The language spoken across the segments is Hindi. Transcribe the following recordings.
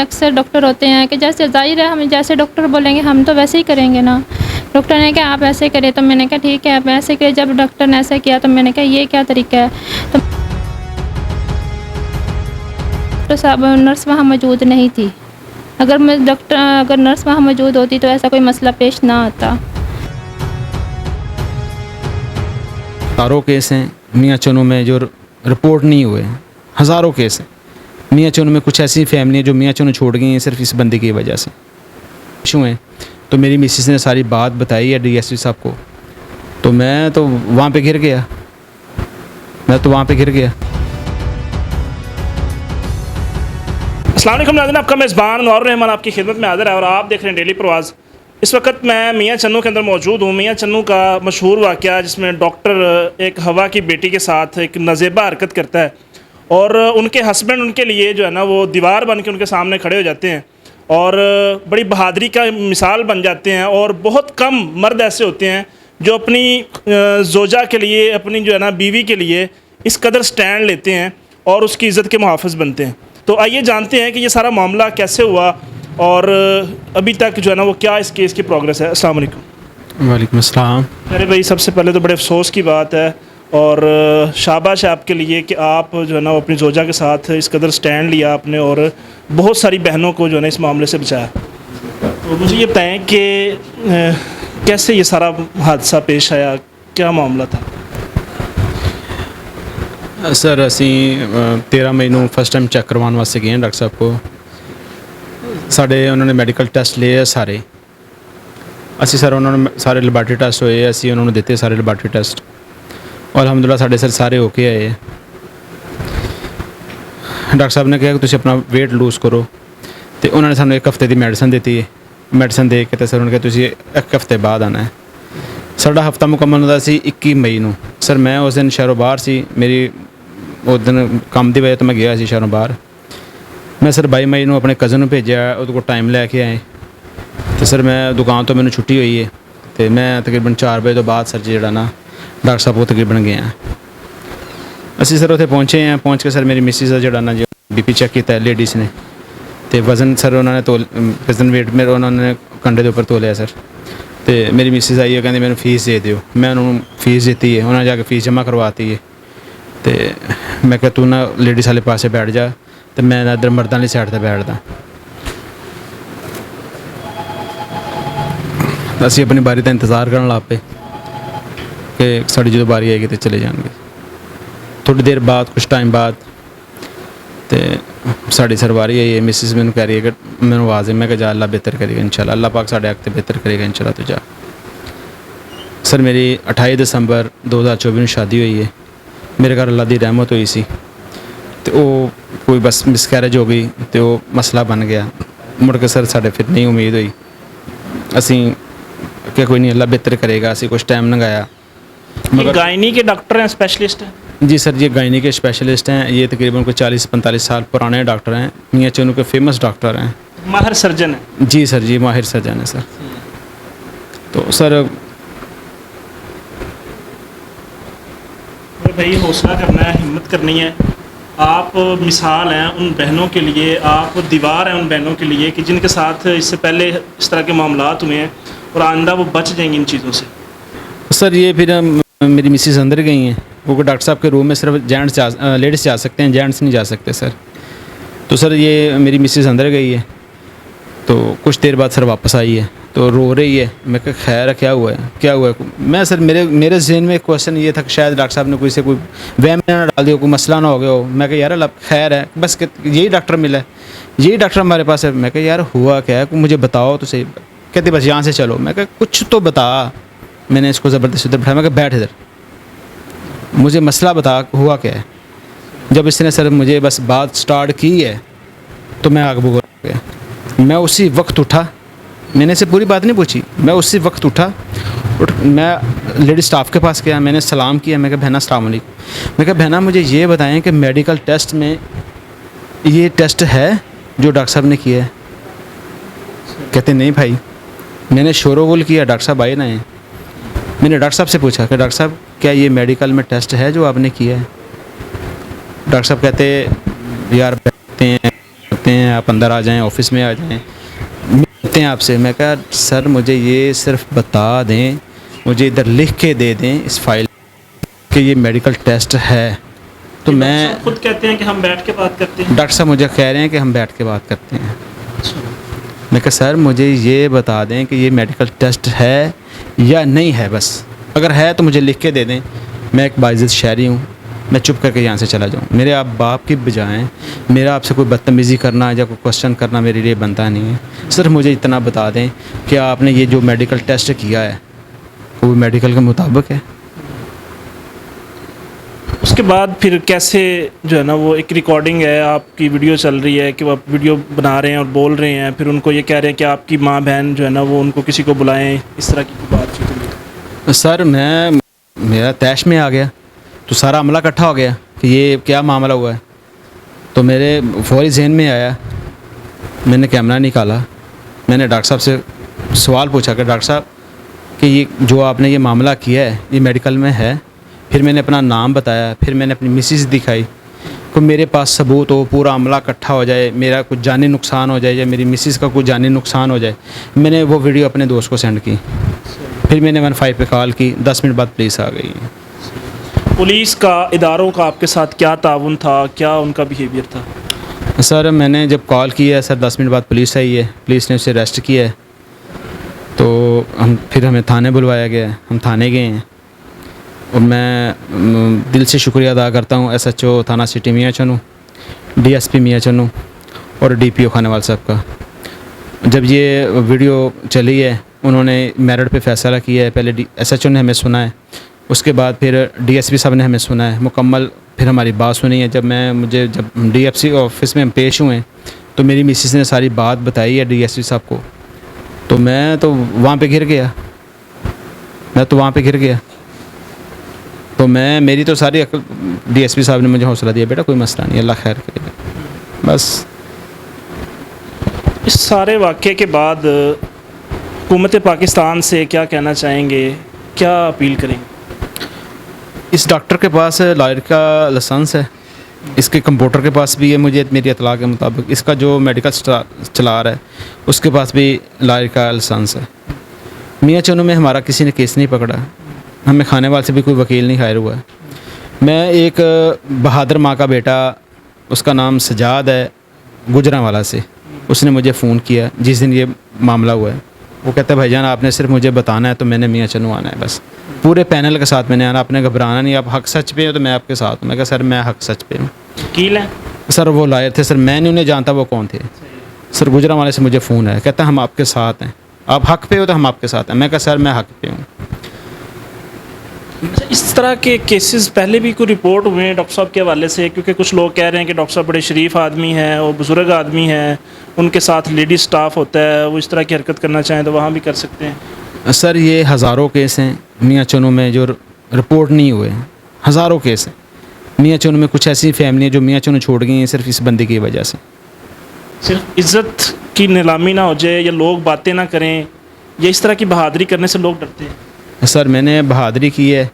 अक्सर डॉक्टर होते हैं कि जैसे ज़ाहिर है हम जैसे डॉक्टर बोलेंगे हम तो वैसे ही करेंगे ना। डॉक्टर ने कहा आप ऐसे करें, तो मैंने कहा ठीक है आप ऐसे करें। जब डॉक्टर ने ऐसा किया तो मैंने कहा ये क्या तरीका है। तो डॉक्टर साहब नर्स वहाँ मौजूद नहीं थी। अगर नर्स वहाँ मौजूद होती तो ऐसा कोई मसला पेश ना आता। हज़ारों केस हैं मियाँ चनू में जो रिपोर्ट नहीं हुए हैं, हज़ारों केस हैं मियाँ चनू में। कुछ ऐसी फैमिली है जो मियाँ चनू छोड़ गई हैं सिर्फ इस बंदे की वजह से। इशू हैं तो मेरी मिसिस ने सारी बात बताई है डीएसपी साहब को, तो मैं तो वहाँ पे गिर गया। अस्सलाम वालेकुम नाज़रीन, आपका मेज़बान नौर रहमान आपकी खिदमत में हाज़िर है और आप देख रहे हैं डेली प्रवास। इस वक्त मैं मियाँ चन्नू के अंदर मौजूद हूँ। मियाँ चन्नू का मशहूर वाक़या जिसमें डॉक्टर एक हवा की बेटी के साथ एक नाज़ेबा हरकत करता है और उनके हस्बैंड उनके लिए जो है ना वो दीवार बन के उनके सामने खड़े हो जाते हैं और बड़ी बहादुरी का मिसाल बन जाते हैं। और बहुत कम मर्द ऐसे होते हैं जो अपनी ज़ोजा के लिए, अपनी जो है ना बीवी के लिए इस कदर स्टैंड लेते हैं और उसकी इज़्ज़त के मुहाफ़िज़ बनते हैं। तो आइए जानते हैं कि ये सारा मामला कैसे हुआ और अभी तक जो है ना वो क्या इस केस की प्रोग्रेस है। अस्सलाम वालेकुम। वालेकुम अस्सलाम। अरे भाई, सबसे पहले तो बड़े अफसोस की बात है और शाबाश है आपके लिए कि आप जो है ना वो अपनी ज़ोजा के साथ इस कदर स्टैंड लिया आपने और बहुत सारी बहनों को जो है ना इस मामले से बचाया। तो मुझे ये बताएं कि कैसे ये सारा हादसा पेश आया, क्या मामला था? सर असी 13 मई ਨੂੰ फस्ट टाइम चेक करवाने वास्ते गए डॉक्टर साहब को। साढ़े उन्होंने मैडिकल टेस्ट लिए सारे, असी सर उन्होंने सारे लैबार्टरी टेस्ट होए, असी उन्होंने दिते सारे लैबार्टरी टेस्ट और अलहमदुलिल्लाह साढ़े सर सारे होके आए। डॉक्टर साहब ने कहा कि तुम अपना वेट लूज़ करो, तो उन्होंने सानू 1 हफ्ते की मेडिसिन दी। मेडिसिन दे के तो सर उन्होंने कहा तुम 1 हफ्ते बाद आना है। साढ़ा हफ्ता मुकम्मल होता सी 21 मई ਨੂੰ। सर मैं उस दिन शहरों बाहर सी, मेरी उस दिन काम की वजह तो मैं गया सी शहरों बाहर। मैं सर 22 मई ਨੂੰ अपने कज़न ਨੂੰ भेजा, ਉਹਦੇ ਕੋਲ टाइम लैके आए। तो सर मैं दुकान तो मैंने छुट्टी हुई है तो मैं तकरीबन 4 बजे तो बाद सर जी जरा ना डॉक्टर साहब को तकरीबन गए हैं। असी सर उत्थे पहुँचे हैं, पहुँच के सर मेरी मिसिस का जरा ना जो BP चेक किया लेडीज़ ने, तो वज़न सर उन्होंने वज़न वेट मेरे उन्होंने कंधे के उपर तोलिया सर। तो मेरी मिसिस आई है, कहते मैंने फीस दे दियो। मैं उन्होंने फीस दी है, उन्होंने जाके फीस जमा करवाती है। तो मैं क्या तू ना लेडीज़ वाले पासे बैठ जा, तो मैं इधर मर्दां वाली साइड पर बैठदा। असी अपनी बारी का इंतज़ार करने लग पे कि साड़ी जो बारी आएगी तो चले जाएंगे। थोड़ी देर बाद कुछ टाइम बाद तो साड़ी सर बारी आई है। मिसिस मैंने कह रही है कि मैंने आवाज़ है, मैं कहा जा अल्लाह बेहतर करेगा इंशाल्लाह, अल्लाह पाक साढ़े हक बेहतर करेगा इंशाल्लाह तो जा। सर मेरी 28 दिसंबर 2024 में शादी हुई है। मेरे घर अल्लाह की रहमत हुई सी, तो वो कोई बस मिसकैरेज हो गई तो वो मसला बन गया। मुड़ के सर साढ़े फिर नहीं उम्मीद हुई, असी क्या कोई नहीं अल्लाह बेहतर करेगा। असी कुछ टाइम लगाया। गायनी के डॉक्टर हैं, स्पेशलिस्ट हैं? जी सर, ये गायनी के स्पेशलिस्ट हैं। ये तकरीबन कोई 40-45 साल पुराने डॉक्टर हैं, मियाँ चन्नू के फेमस डॉक्टर हैं। माहिर सर्जन है? जी सर, जी माहिर सर्जन है सर। तो सर भाई हौसला करना है, हिम्मत करनी है। आप मिसाल हैं उन बहनों के लिए, आप दीवार हैं उन बहनों के लिए कि जिनके साथ इससे पहले इस तरह के मामलात हुए हैं और आइंदा वो बच जाएंगी इन चीज़ों से। सर ये फिर मेरी मिसिस अंदर गई हैं, क्योंकि डॉक्टर साहब के रूम में सिर्फ लेडीज़ जा सकते हैं, जेंट्स नहीं जा सकते सर। तो सर ये मेरी मिसिस अंदर गई है, तो कुछ देर बाद सर वापस आई है तो रो रही है। मैं कहा खैर है, क्या हुआ है? मैं सर मेरे जहन में एक क्वेश्चन ये था कि शायद डॉक्टर साहब ने कोई से कोई वहम ना डाल दिया, कोई मसला ना हो गया हो। मैं कहा यार अल्लाह खैर है, बस यही डॉक्टर मिला है, यही डॉक्टर हमारे पास है। मैं कहा यार हुआ क्या है, मुझे बताओ तो सही। कहते बस यहाँ से चलो। मैं कहा कुछ तो बता। मैंने इसको ज़बरदस्ती उधर बैठाया, मैं कहा बैठ इधर, मुझे मसला बता हुआ क्या है। जब इसने सर मुझे बस बात स्टार्ट की है तो मैं आग बबूल हो गया। मैं उसी वक्त उठा, मैंने से पूरी बात नहीं पूछी, मैं उसी वक्त उठा, मैं लेडी स्टाफ के पास गया, मैंने सलाम किया। मैं कहा बहना अस्सलाम वालेकुम। मैं कहा बहना मुझे ये बताएं कि मेडिकल टेस्ट में ये टेस्ट है जो डॉक्टर साहब ने किया है? कहते नहीं भाई, मैंने शोरगुल किया, डॉक्टर साहब आए ना हैं। मैंने डॉक्टर साहब से पूछा कि डॉक्टर साहब क्या ये मेडिकल में टेस्ट है जो आपने किया है? डॉक्टर साहब कहते यार बैठते हैं करते हैं, आप अंदर आ जाएं, ऑफिस में आ जाएं, मिलते हैं आपसे। मैं कहा सर मुझे ये सिर्फ बता दें, मुझे इधर लिख के दे दें इस फाइल कि ये मेडिकल टेस्ट है। तो मैं खुद कहते हैं कि हम बैठ के बात करते हैं। डॉक्टर साहब मुझे कह रहे हैं कि हम बैठ के बात करते हैं। मैं कहा सर मुझे ये बता दें कि ये मेडिकल टेस्ट है या नहीं है, बस अगर है तो मुझे लिख के दे दें। मैं एक बाइज़्ज़त शहरी हूँ, मैं चुप करके यहाँ से चला जाऊँ। मेरे आप बाप की बजाय मेरा आपसे कोई बदतमीज़ी करना या कोई क्वेश्चन करना मेरे लिए बनता नहीं है। सिर्फ मुझे इतना बता दें कि आपने ये जो मेडिकल टेस्ट किया है वो मेडिकल के मुताबिक है। उसके बाद फिर कैसे जो है ना, वो एक रिकॉर्डिंग है, आपकी वीडियो चल रही है कि वो आप वीडियो बना रहे हैं और बोल रहे हैं, फिर उनको ये कह रहे हैं कि आपकी माँ बहन जो है ना वो उनको किसी को बुलाएं, इस तरह की बातचीत हुई। सर मेरा तैश में आ गया, तो सारा अमला इकट्ठा हो गया कि ये क्या मामला हुआ है। तो मेरे फौरी जहन में आया, मैंने कैमरा निकाला, मैंने डॉक्टर साहब से सवाल पूछा कि डॉक्टर साहब कि ये जो आपने ये मामला किया है ये मेडिकल में है। फिर मैंने अपना नाम बताया, फिर मैंने अपनी मिसेस दिखाई को मेरे पास सबूत हो, पूरा अमला इकट्ठा हो जाए, मेरा कुछ जानी नुकसान हो जाए या मेरी मिसेस का कुछ जानी नुकसान हो जाए। मैंने वो वीडियो अपने दोस्त को सेंड की, फिर मैंने 15 पे कॉल की, 10 मिनट बाद पुलिस आ गई। पुलिस का, इदारों का आपके साथ क्या ताउन था, क्या उनका बिहेवियर था? सर मैंने जब कॉल की है सर 10 मिनट बाद पुलिस आई है, पुलिस ने उसे अरेस्ट किया है। तो फिर हमें थाने बुलवाया गया है, हम थाने गए हैं और मैं दिल से शुक्रिया अदा करता हूँ SHO थाना सिटी मियाँ चन्नू, DSP मियाँ चन्नू और DPO खानेवाल साहब का। जब ये वीडियो चली है उन्होंने मेरिट पे फैसला किया है। पहले SHO ने हमें सुना है, उसके बाद फिर DSP साहब ने हमें सुना है मुकम्मल, फिर हमारी बात सुनी है। जब DFC ऑफिस में हम पेश हुए तो मेरी मिसेस ने सारी बात बताई है DSP साहब को, तो मैं तो वहाँ पे गिर गया। तो मेरी तो सारी अकल, DSP साहब ने मुझे हौसला दिया, बेटा कोई मसला नहीं, अल्लाह खैर करेगा। बस इस सारे वाक़े के बाद हुकूमत पाकिस्तान से क्या कहना चाहेंगे, क्या अपील करेंगे? इस डॉक्टर के पास लॉयर का लाइसेंस है, इसके कंप्यूटर के पास भी है, मुझे मेरी इतला के मुताबिक इसका जो मेडिकल चला रहा है उसके पास भी लॉयर का लाइसेंस है। मियाँ चन्नू में हमारा किसी ने केस नहीं पकड़ा, हमें खानेवाल से भी कोई वकील नहीं हायर हुआ है। मैं एक बहादुर माँ का बेटा, उसका नाम सजाद है, गुजरांवाला से, उसने मुझे फ़ोन किया जिस दिन ये मामला हुआ है। वो कहता है भाईजान आपने सिर्फ मुझे बताना है तो मैंने मियाँ चन्नू आना है, बस पूरे पैनल के साथ मैंने आना, आपने घबराना नहीं, आप हक सच पे हो तो मैं आपके साथ हूँ। मैं कहा सर मैं हक सच पे हूँ। वकील हैं सर? वो लायर थे सर, मैंने उन्हें जानता वो कौन थे सर। गुजरांवाले से मुझे फ़ोन है, कहता हम आपके साथ हैं, आप हक पे हो तो हम आपके साथ हैं। मैं कहा सर मैं हक पे हूँ। इस तरह के केसेस पहले भी कोई रिपोर्ट हुए हैं डॉक्टर साहब के हवाले से? क्योंकि कुछ लोग कह रहे हैं कि डॉक्टर साहब बड़े शरीफ आदमी हैं और बुज़ुर्ग आदमी हैं, उनके साथ लेडी स्टाफ होता है, वो इस तरह की हरकत करना चाहें तो वहाँ भी कर सकते हैं। सर ये हज़ारों केस हैं मियाँ चन्नू में जो रिपोर्ट नहीं हुए, हज़ारों केस हैं मियाँ चन्नू में। कुछ ऐसी फैमिली हैं जो मियाँ चन्नू छोड़ गई हैं सिर्फ इस बंदे की वजह से। सिर्फ इज़्ज़त की नीलामी ना हो जाए या लोग बातें ना करें या इस तरह की बहादुरी करने से लोग डरते हैं। सर मैंने बहादुरी की है,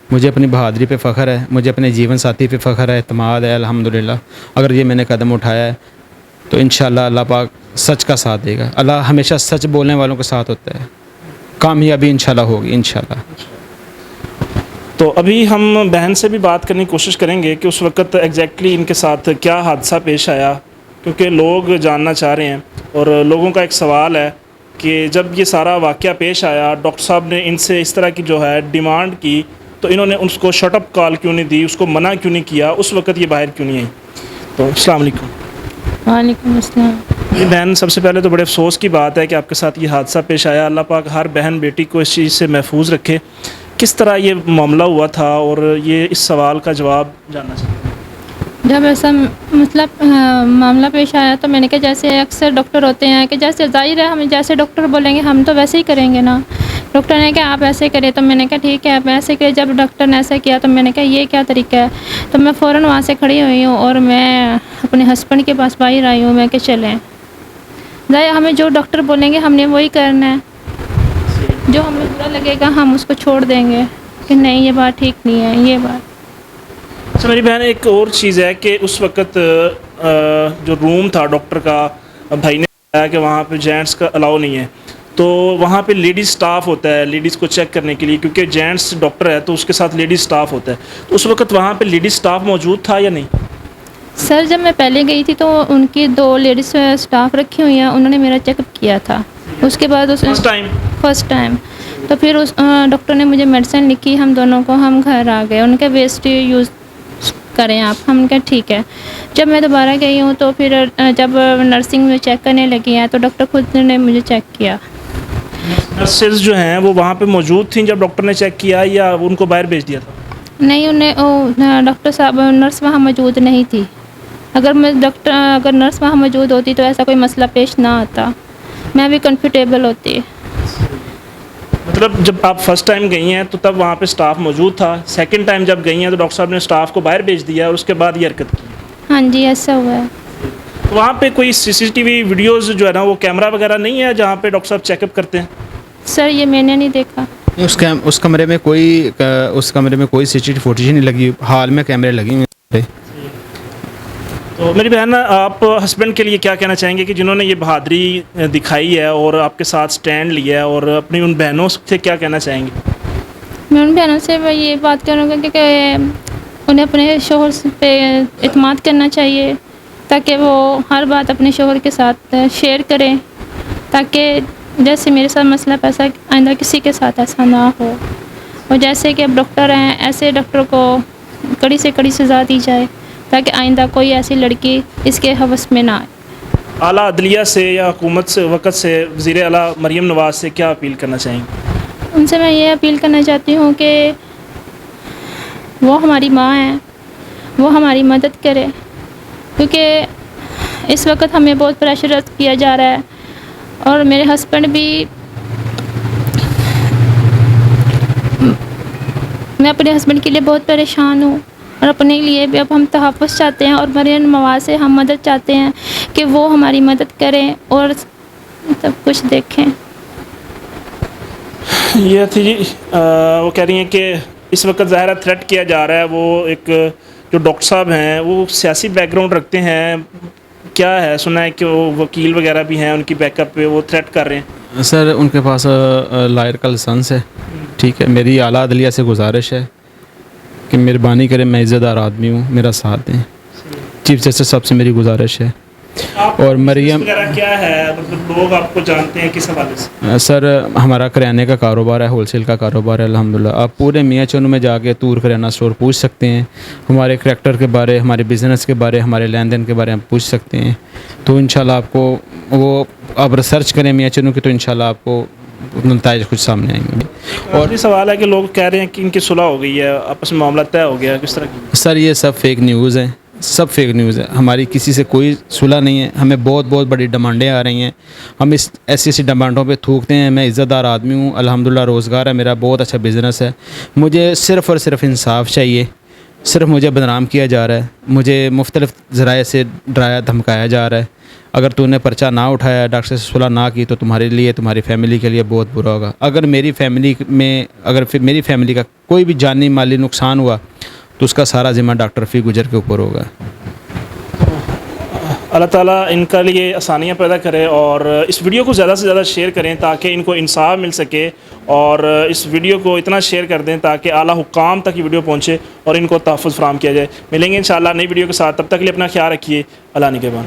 मुझे अपनी बहादुरी पे फ़ख्र है, मुझे अपने जीवन साथी पे फ़ख्र है, एतमाद है अल्हम्दुलिल्लाह। अगर ये मैंने कदम उठाया है तो इंशाअल्लाह अल्लाह पाक सच का साथ देगा। अल्लाह हमेशा सच बोलने वालों के साथ होता है, कामयाबी इंशाअल्लाह होगी इंशाअल्लाह। तो अभी हम बहन से भी बात करने की कोशिश करेंगे कि उस वक़्त एग्जैक्टली इनके साथ क्या हादसा पेश आया, क्योंकि लोग जानना चाह रहे हैं और लोगों का एक सवाल है कि जब ये सारा वाक़या पेश आया, डॉक्टर साहब ने इनसे इस तरह की जो है डिमांड की तो इन्होंने उसको शट अप कॉल क्यों नहीं दी, उसको मना क्यों नहीं किया, उस वक़्त ये बाहर क्यों नहीं आई? तो अस्सलाम वालेकुम। वालेकुम अस्सलाम। ये बहन, सबसे पहले तो बड़े अफसोस की बात है कि आपके साथ ये हादसा पेश आया। अल्लाह पाक हर बहन बेटी को इस चीज़ से महफूज रखे। किस तरह ये मामला हुआ था और ये इस सवाल का जवाब जानना चाहते हैं। जब ऐसा मतलब मामला पेश आया तो मैंने कहा जैसे अक्सर डॉक्टर होते हैं कि जैसे ज़ाहिर है हमें जैसे डॉक्टर बोलेंगे हम तो वैसे ही करेंगे ना। डॉक्टर ने कहा आप ऐसे करें तो मैंने कहा ठीक है आप ऐसे करें। जब डॉक्टर ने ऐसा किया तो मैंने कहा ये क्या तरीका है, तो मैं फ़ौरन वहाँ से खड़ी हुई हूँ और मैं अपने हस्बैंड के पास बाहर आई हूँ। मैं कि चलें, ज़ाहिर हमें जो डॉक्टर बोलेंगे हमने वही करना है, जो हमें बुरा लगेगा हम उसको छोड़ देंगे कि नहीं ये बात ठीक नहीं है ये बात। अच्छा मेरी बहन, एक और चीज़ है कि उस वक़्त जो रूम था डॉक्टर का, भाई ने बताया कि वहाँ पे जेंट्स का अलाउ नहीं है, तो वहाँ पे लेडीज़ स्टाफ होता है लेडीज़ को चेक करने के लिए, क्योंकि जेंट्स डॉक्टर है तो उसके साथ लेडीज़ स्टाफ होता है, तो उस वक्त वहाँ पे लेडीज़ स्टाफ मौजूद था या नहीं? सर जब मैं पहले गई थी तो उनकी 2 लेडीज़ स्टाफ रखी हुई हैं, उन्होंने मेरा चेकअप किया था। उसके बाद उस फर्स्ट टाइम तो फिर उस डॉक्टर ने मुझे मेडिसिन लिखी, हम दोनों को, हम घर आ गए। उनके वेस्ट यूज़ करें आप, हम कहा ठीक है। जब मैं दोबारा गई हूँ तो फिर जब नर्सिंग में चेक करने लगी है तो डॉक्टर खुद ने मुझे चेक किया। नर्सेज जो हैं वो वहाँ पे मौजूद थी जब डॉक्टर ने चेक किया, या उनको बाहर भेज दिया था? नहीं, उन्हें डॉक्टर साहब, नर्स वहाँ मौजूद नहीं थी। अगर नर्स वहाँ मौजूद होती तो ऐसा कोई मसला पेश ना आता, मैं भी कंफर्टेबल होती। मतलब जब आप फर्स्ट टाइम गई हैं तो तब वहाँ पे स्टाफ मौजूद था, सेकंड टाइम जब गई हैं तो डॉक्टर साहब ने स्टाफ को बाहर भेज दिया और उसके बाद ये हरकत की? हाँ जी, ऐसा हुआ है। तो वहाँ पे कोई सीसीटीवी वीडियोज़ जो है ना, वो कैमरा वगैरह नहीं है जहाँ पे डॉक्टर साहब चेकअप करते हैं? सर ये मैंने नहीं देखा। उस कमरे में कोई सीसीटीवी फुटेज नहीं लगी, हाल में कैमरे लगी हुए हैं। तो मेरी बहन, आप हस्बैंड के लिए क्या कहना चाहेंगे कि जिन्होंने ये बहादुरी दिखाई है और आपके साथ स्टैंड लिया है, और अपनी उन बहनों से क्या कहना चाहेंगे? मैं उन बहनों से ये बात करूँगा कि उन्हें अपने शोहर पे एतमाद करना चाहिए, ताकि वो हर बात अपने शोहर के साथ शेयर करें, ताकि जैसे मेरे साथ मसला पैसा आइंदा किसी के साथ ऐसा ना हो। और जैसे कि अब डॉक्टर हैं, ऐसे डॉक्टर को कड़ी से कड़ी सज़ा दी जाए, ताकि आइंदा कोई ऐसी लड़की इसके हवस में ना आए। आला अदलिया से या हुकूमत से वक़्त से वज़ीर आला मरीम नवाज़ से क्या अपील करना चाहेंगे? उनसे मैं ये अपील करना चाहती हूँ कि वो हमारी माँ हैं, वो हमारी मदद करे, क्योंकि इस वक्त हमें बहुत प्रेशर किया जा रहा है। और मेरे हस्बैंड भी, मैं अपने हस्बैंड के लिए बहुत परेशान हूँ, और अपने लिए भी अब हम तहफ़्फ़ुज़ चाहते हैं, और मरीम नवाज़ से हम मदद चाहते हैं कि वो हमारी मदद करें और सब कुछ देखें। ये थी जी, वो कह रही हैं कि इस वक्त ज़ाहिर थ्रेट किया जा रहा है, वो एक जो डॉक्टर साहब हैं वो सियासी बैकग्राउंड रखते हैं, क्या है, सुना है कि वो वकील वगैरह भी हैं, उनकी बैकअप पे वो थ्रेट कर रहे हैं? सर उनके पास लायर का लाइसेंस है, ठीक है। मेरी आला अदलिया से गुजारिश है कि मेहरबानी करें, मैं इज़्ज़तदार आदमी हूँ, मेरा साथ दें। चीफ जस्टिस साहब से मेरी गुजारिश है। और मरियम वगैरह क्या है, मतलब लोग आपको जानते हैं किस हवाले से? सर हमारा करियाने का कारोबार है, होलसेल का कारोबार है अल्हम्दुलिल्लाह। आप पूरे मियाँ चन्नू में जाके तूर करियाना स्टोर पूछ सकते हैं, हमारे करैक्टर के बारे, हमारे बिज़नेस के बारे, हमारे लेन देन के बारे में पूछ सकते हैं। तो इंशाल्लाह आपको वो, आप रिसर्च करें मियाँ चन्नू की, तो इंशाल्लाह आपको नतीजे कुछ सामने आएंगे। और ये सवाल है कि लोग कह रहे हैं कि इनकी सुलह हो गई है, आपस में मामला तय हो गया, किस तरह की? सर ये सब फेक न्यूज़ है, सब फेक न्यूज़ है। हमारी किसी से कोई सुलह नहीं है, हमें बहुत बहुत बड़ी डिमांडें आ रही हैं, हम इस ऐसी डिमांडों पे थूकते हैं। मैं इज़्ज़तदार आदमी हूँ, अल्हम्दुलिल्लाह रोज़गार है मेरा, बहुत अच्छा बिज़नेस है। मुझे सिर्फ़ और सिर्फ इंसाफ चाहिए। सिर्फ मुझे बदनाम किया जा रहा है, मुझे मुख्तलिफ़ ज़राए से डराया धमकाया जा रहा है। अगर तूने पर्चा ना उठाया, डॉक्टर से सुलह ना की, तो तुम्हारे लिए, तुम्हारी फैमिली के लिए बहुत बुरा होगा। अगर मेरी फैमिली का कोई भी जानी माली नुकसान हुआ तो उसका सारा ज़िम्मा डॉक्टर रफ़ीक गुजर के ऊपर होगा। अल्लाह ताला इनका लिए आसानियाँ पैदा करे, और इस वीडियो को ज़्यादा से ज़्यादा शेयर करें ताकि इनको इंसाफ मिल सके, और इस वीडियो को इतना शेयर कर दें ताकि आला हुक्काम तक ये वीडियो पहुँचे और इनको तहफ़्फ़ुज़ फ़राहम किया जाए। मिलेंगे इंशाअल्लाह नई वीडियो के साथ, तब तक के लिए अपना ख्याल रखिए। अल्लाह निगहबान।